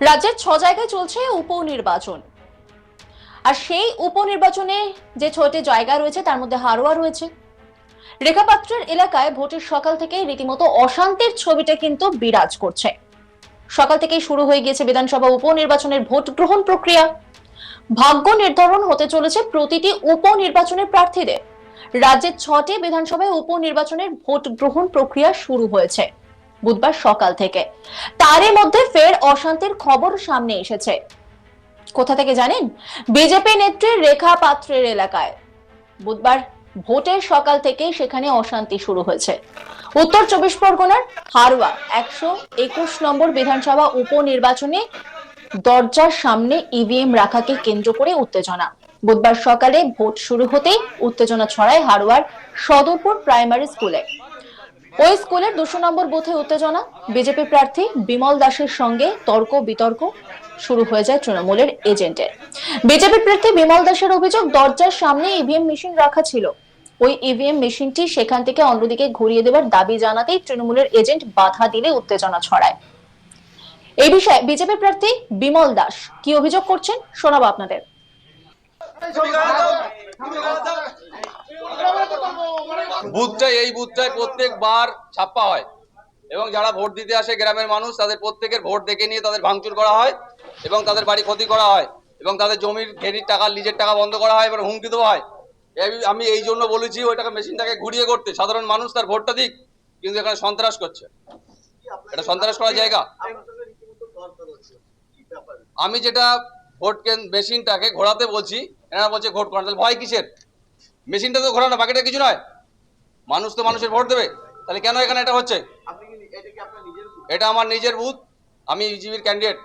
রাজ্যের 6 জায়গায় চলছে উপনির্বাচন। আর সেই উপনির্বাচনে যে 6টি জায়গা রয়েছে তার মধ্যে হারোয়া রয়েছে। রেখাপাত্রের এলাকায় ভোটের সকাল থেকেই রীতিমতো অশান্তির ছবিটা কিন্তু বিরাজ করছে। সকাল থেকেই শুরু হয়ে গিয়েছে বিধানসভা উপনির্বাচনের ভোট গ্রহণ প্রক্রিয়া। ভাগ্য নির্ধারণ হতে চলেছে প্রতিটি উপনির্বাচনের প্রার্থীদের। রাজ্যের 6টি বিধানসভায় উপনির্বাচনের ভোট গ্রহণ প্রক্রিয়া শুরু হয়েছে বুধবার সকাল থেকে। তারই মধ্যে ফের অশান্তির খবর সামনে এসেছে। কোথা থেকে জানেন? বিজেপি নেত্রী রেখা পাত্রের এলাকায় বুধবার ভোটের সকাল থেকে সেখানে অশান্তি শুরু হয়েছে। উত্তর 24 পরগনার হারোয়া 121 নম্বর বিধানসভা উপনির্বাচনে দরজার সামনে ইভিএম রাখাকে কেন্দ্র করে উত্তেজনা। বুধবার সকালে ভোট শুরু হতেই উত্তেজনা ছড়ায় হারোয়ার সদরপুর প্রাইমারি স্কুলে। ওই স্কুলের 200 নম্বর বুথে উত্তেজনা। বিজেপি প্রার্থী বিমল দাসের সঙ্গে তর্ক বিতর্ক শুরু হয়ে যায় তৃণমূলের এজেন্টের। বিজেপি প্রার্থী বিমল দাসের অভিযোগ, দরজার সামনে ইভিএম মেশিন রাখা ছিল। ওই ইভিএম মেশিনটি সেখান থেকে অন্যদিকে ঘুরিয়ে দেওয়ার দাবি জানাতেই তৃণমূলের এজেন্ট বাধা দিলে উত্তেজনা ছড়ায়। এই বিষয়ে বিজেপি প্রার্থী বিমল দাস কি অভিযোগ করছেন শোনাবো আপনাদের। এই বুথটায় প্রত্যেকবার ছাপ্পা হয় এবং যারা ভোট দিতে আসে গ্রামের মানুষ তাদের প্রত্যেকের ভোট দেখে নিয়ে তাদের ভাঙচুর করা হয় এবং তাদের বাড়ি ক্ষতি করা হয় এবং তাদের জমির ঘেরির টাকা লিজের টাকা বন্ধ করা হয় এবং হুমকি দেওয়া হয়। আমি এই জন্য বলেছি ওইটাকে মেশিনটাকে ঘুরিয়ে করতে, সাধারণ মানুষ তার ভোটটা দিক, কিন্তু এখানে সন্ত্রাস করছে। এটা সন্ত্রাস করার জায়গা। আমি যেটা ভোট মেশিনটাকে ঘোরাতে বলছি, এনারা বলছে ভোট করা, তাহলে ভয় কিসের? মেশিনটা তো ঘোরানো, বাকিটা কিছু নয়। মানুষ তো মানুষের ভোট দেবে, তাহলে কেন এখানে এটা হচ্ছে? এটা আমার নিজের বুথ, আমি বিজেপির ক্যান্ডিডেট।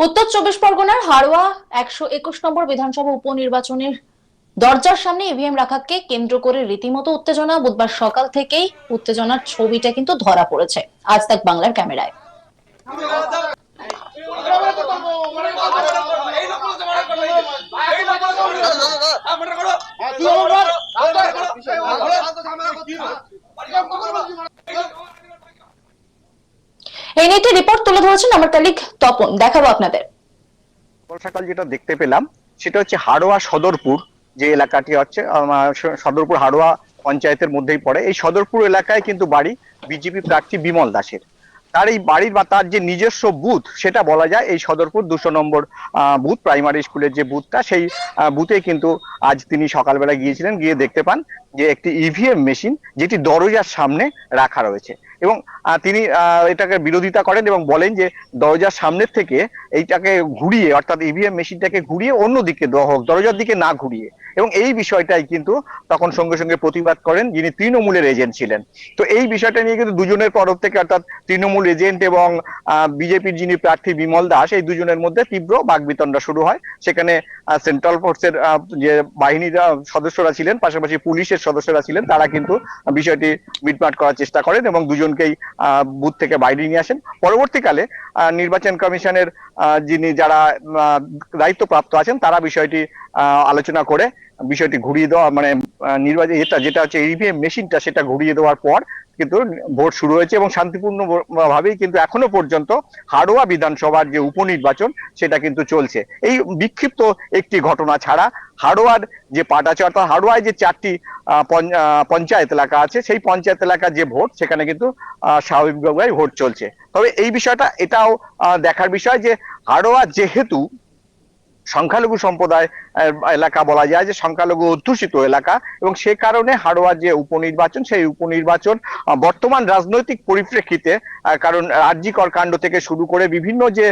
উত্তর 24 পরগনার হারোয়া 121 নম্বর বিধানসভা উপনির্বাচনের দরজার সামনে ইভিএম রাখাকে কেন্দ্র করে রীতিমতো উত্তেজনা। বুধবার সকাল থেকেই উত্তেজনার ছবিটা কিন্তু ধরা পড়েছে আজ তাক বাংলার ক্যামেরায়। এই নিয়ে রিপোর্ট তুলে ধরেছেন আমার কলিগ তপন, দেখাবো আপনাদের। সকাল যেটা দেখতে পেলাম সেটা হচ্ছে হাড়োয়া সদরপুর, যে এলাকাটি হচ্ছে সদরপুর হাড়োয়া পঞ্চায়েতের মধ্যেই পড়ে। এই সদরপুর এলাকায় কিন্তু বাড়ি বিজেপি প্রার্থী বিমল দাসের। তার এই বাড়ির বা তার যে নিজস্ব বুথ সেটা বলা যায় এই সদরপুর 200 নম্বর বুথ, প্রাইমারি স্কুলের যে বুথটা, সেই বুথে কিন্তু আজ তিনি সকালবেলা গিয়েছিলেন। গিয়ে দেখতে পান যে একটি ইভিএম মেশিন যেটি দরজার সামনে রাখা রয়েছে এবং তিনি এটাকে বিরোধিতা করেন এবং বলেন যে দরজার সামনের থেকে এইটাকে ঘুরিয়ে, অর্থাৎ ইভিএম মেশিনটাকে ঘুরিয়ে অন্যদিকে দেওয়া হোক, দরজার দিকে না ঘুরিয়ে। এবং এই বিষয়টাই কিন্তু তখন সঙ্গে সঙ্গে প্রতিবাদ করেন যিনি তৃণমূলের এজেন্ট ছিলেন। তো এই বিষয়টা নিয়ে কিন্তু দুজনের তরফ থেকে, অর্থাৎ তৃণমূল এজেন্ট এবং বিজেপির যিনি প্রার্থী বিমল দাস, এই দুজনের মধ্যে তীব্র বাকবিতণ্ডা শুরু হয়। সেখানে সেন্ট্রাল ফোর্সের যে বাহিনীর সদস্যরা ছিলেন, পাশাপাশি পুলিশের সদস্যরা ছিলেন, তারা কিন্তু বিষয়টি মিটমাট করার চেষ্টা করেন এবং দুজনকেই বুথ থেকে বাইরে নিয়ে আসেন। পরবর্তীকালে নির্বাচন কমিশনের যারা দায়িত্বপ্রাপ্ত আছেন তারা বিষয়টি আলোচনা করে বিষয়টি ঘুরিয়ে দেওয়া, মানে নির্বাচন যেটা হচ্ছে ইভিএম মেশিনটা, সেটা ঘুরিয়ে দেওয়ার পর কিন্তু ভোট শুরু হয়েছে এবং শান্তিপূর্ণ ভাবেই কিন্তু এখনো পর্যন্ত হাড়োয়া বিধানসভার যে উপনির্বাচন সেটা কিন্তু চলছে। এই বিক্ষিপ্ত একটি ঘটনা ছাড়া হাড়োয়ার যে পাটাচর, অর্থাৎ হাড়োয়ায় যে 4টি পঞ্চায়েত এলাকা আছে, সেই পঞ্চায়েত এলাকার যে ভোট সেখানে কিন্তু স্বাভাবিকভাবেই ভোট চলছে। তবে এই বিষয়টা এটাও দেখার বিষয় যে হাড়োয়া যেহেতু সংখ্যালঘু সম্প্রদায় এলাকা, বলা যায় যে সংখ্যালঘু অধ্যুষিত এলাকা, এবং সে কারণে হাড়োয়ার যে উপনির্বাচন, সেই উপনির্বাচন বর্তমান রাজনৈতিক পরিপ্রেক্ষিতে, কারণ আরজিকর কাণ্ড থেকে শুরু করে বিভিন্ন যে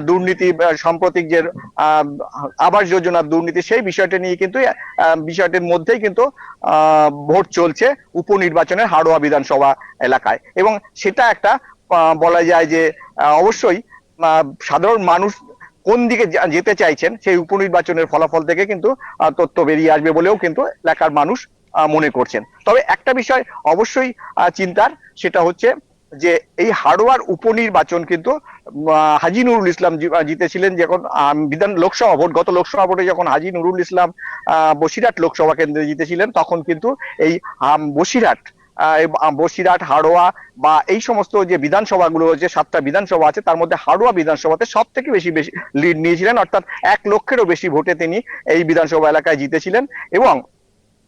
দুর্নীতি, সাম্প্রতিক যে আবাস যোজনার দুর্নীতি, সেই বিষয়টা নিয়ে কিন্তু বিষয়টির মধ্যেই কিন্তু ভোট চলছে উপনির্বাচনের হাড়োয়া বিধানসভা এলাকায়। এবং সেটা একটা বলা যায় যে অবশ্যই সাধারণ মানুষ কোন দিকে যেতে চাইছেন সেই উপনির্বাচনের ফলাফল থেকে কিন্তু তথ্য বেরিয়ে আসবে বলেও কিন্তু এলাকার মানুষ মনে করছেন। তবে একটা বিষয় অবশ্যই চিন্তার, সেটা হচ্ছে যে এই হাড়োয়ার উপনির্বাচন কিন্তু হাজী নুরুল ইসলাম জিতেছিলেন যখন লোকসভা ভোট, গত লোকসভা ভোটে যখন হাজী নুরুল ইসলাম বসিরহাট লোকসভা কেন্দ্রে জিতেছিলেন, তখন কিন্তু এই বসিরহাট বসিরহাট, হাড়োয়া বা এই সমস্ত যে বিধানসভাগুলো, যে 7টা বিধানসভা আছে তার মধ্যে হাড়োয়া বিধানসভাতে সব থেকে বেশি লিড নিয়েছিলেন, অর্থাৎ 1 লক্ষেরও বেশি ভোটে তিনি এই বিধানসভা এলাকায় জিতেছিলেন এবং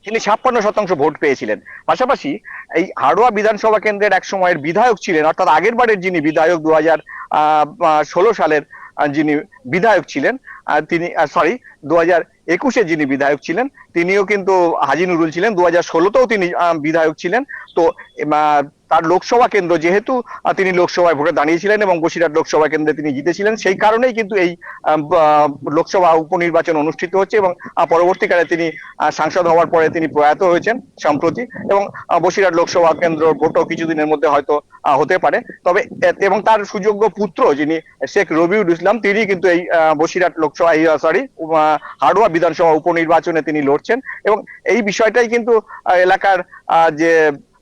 তিনি 56% ভোট পেয়েছিলেন। পাশাপাশি এই হাড়োয়া বিধানসভা কেন্দ্রের এক সময়ের বিধায়ক ছিলেন, অর্থাৎ আগের বারের যিনি বিধায়ক 2016 সালের যিনি বিধায়ক ছিলেন, তিনি 2021-এ যিনি বিধায়ক ছিলেন তিনিও কিন্তু হাজী নুরুল ছিলেন। 2016তেও তিনি বিধায়ক ছিলেন। তো তার লোকসভা কেন্দ্র যেহেতু তিনি লোকসভায় ভোটে দাঁড়িয়েছিলেন এবং বসিরহাট লোকসভা কেন্দ্রে তিনি জিতেছিলেন, সেই কারণেই কিন্তু এই লোকসভা উপনির্বাচন অনুষ্ঠিত হচ্ছে এবং পরবর্তীকালে তিনি সাংসদ হওয়ার পরে তিনি প্রয়াত হয়েছেন সম্প্রতি, এবং বসিরহাট লোকসভা কেন্দ্র ভোটও কিছুদিনের মধ্যে হয়তো হতে পারে। তবে এবং তার সুযোগ্য পুত্র যিনি শেখ রবিউল ইসলাম, তিনি কিন্তু এই বসিরহাট লোকসভা হাড়োয়া বিধানসভা উপনির্বাচনে তিনি লড়ছেন এবং এই বিষয়টাই কিন্তু এলাকার যে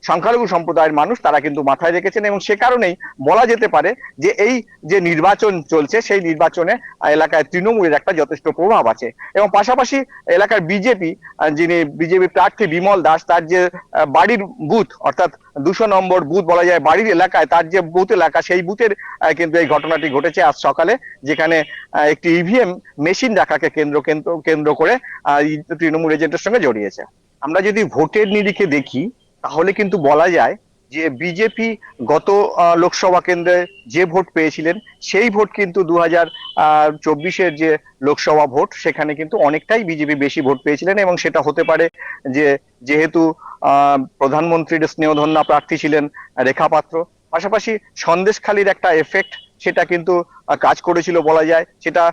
সংখ্যালঘু সম্প্রদায়ের মানুষ তারা কিন্তু মাথায় রেখেছেন এবং সে কারণেই বলা যেতে পারে যে এই যে নির্বাচন চলছে সেই নির্বাচনে এলাকায় তৃণমূলের একটা যথেষ্ট প্রভাব আছে। এবং পাশাপাশি এলাকার যিনি বিজেপি প্রার্থী বিমল দাস, তার যে বাড়ির বুথ, অর্থাৎ 200 নম্বর বুথ বলা যায় বাড়ির এলাকায়, তার যে বুথ এলাকা সেই বুথের কিন্তু এই ঘটনাটি ঘটেছে আজ সকালে, যেখানে একটি ইভিএম মেশিন রাখাকে কেন্দ্র করে তৃণমূল এজেন্টের সঙ্গে জড়িয়েছে। আমরা যদি ভোটের নিরিখে দেখি তাহলে কিন্তু বলা যায় যে বিজেপি গত লোকসভা কেন্দ্রে যে ভোট পেয়েছিলেন সেই ভোট কিন্তু 2024-এর যে লোকসভা ভোট সেখানে কিন্তু অনেকটাই বিজেপি বেশি ভোট পেয়েছিলেন এবং সেটা হতে পারে যে যেহেতু প্রধানমন্ত্রীর স্নেহধন্যা প্রার্থী ছিলেন রেখা পাত্র, পাশাপাশি সন্দেশখালীর একটা এফেক্ট সেটা কিন্তু কাজ করেছিল বলা যায়। সেটা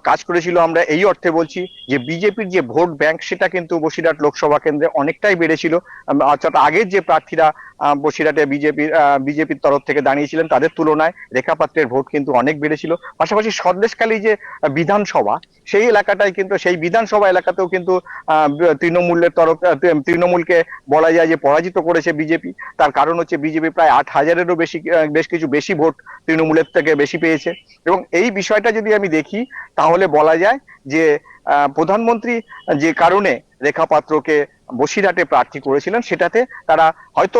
কাজ করেছিল আমরা এই অর্থে বলছি যে বিজেপির যে ভোট ব্যাংক সেটা কিন্তু বসিরহাট লোকসভা কেন্দ্রে অনেকটাই বেড়েছিল, অর্থাৎ আগের যে প্রার্থীরা বসিরহাটে বিজেপির তরফ থেকে দাঁড়িয়েছিলেন তাদের তুলনায় রেখা পাত্রের ভোট কিন্তু অনেক বেড়েছিল। পাশাপাশি সন্দেশখালী যে বিধানসভা সেই এলাকাটাই কিন্তু, সেই বিধানসভা এলাকাতেও কিন্তু তৃণমূলকে বলা যায় যে পরাজিত করেছে বিজেপি। তার কারণ হচ্ছে বিজেপি প্রায় 8,000-এরও বেশি ভোট তৃণমূলের থেকে বেশি পেয়েছে। এবং এই বিষয়টা যদি আমি দেখি তাহলে বলা যায় যে প্রধানমন্ত্রী যে কারণে রেখা পাত্রকে বসিরহাটে প্রার্থী করেছিলেন সেটাতে তারা হয়তো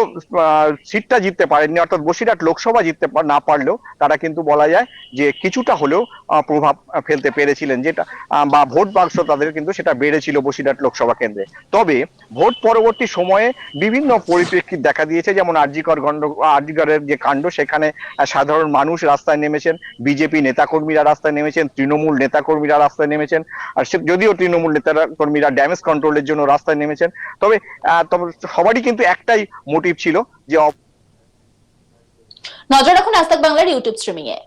সিটটা জিততে পারেননি, অর্থাৎ বসিরহাট লোকসভা জিততে না পারলেও তারা কিন্তু বলা যায় যে কিছুটা হলেও প্রভাব ফেলতে পেরেছিলেন, যেটা বা ভোট বাক্স তাদের কিন্তু সেটা বেড়েছিল বসিরহাট লোকসভা কেন্দ্রে। তবে ভোট পরবর্তী সময়ে বিভিন্ন পরিপ্রেক্ষিত দেখা দিয়েছে, যেমন আরজিকরের যে কাণ্ড, সেখানে সাধারণ মানুষ রাস্তায় নেমেছেন, বিজেপি নেতাকর্মীরা রাস্তায় নেমেছেন, তৃণমূল নেতাকর্মীরা রাস্তায় নেমেছেন, আর যদিও তৃণমূল নেতাকর্মীরা ড্যামেজ কন্ট্রোলের জন্য রাস্তায় নেমেছেন। তবে সবারই কিন্তু একটাই মোটিভ ছিল যে নজর রাখুন আজ তাক বাংলার ইউটিউব স্ট্রিমিং এ।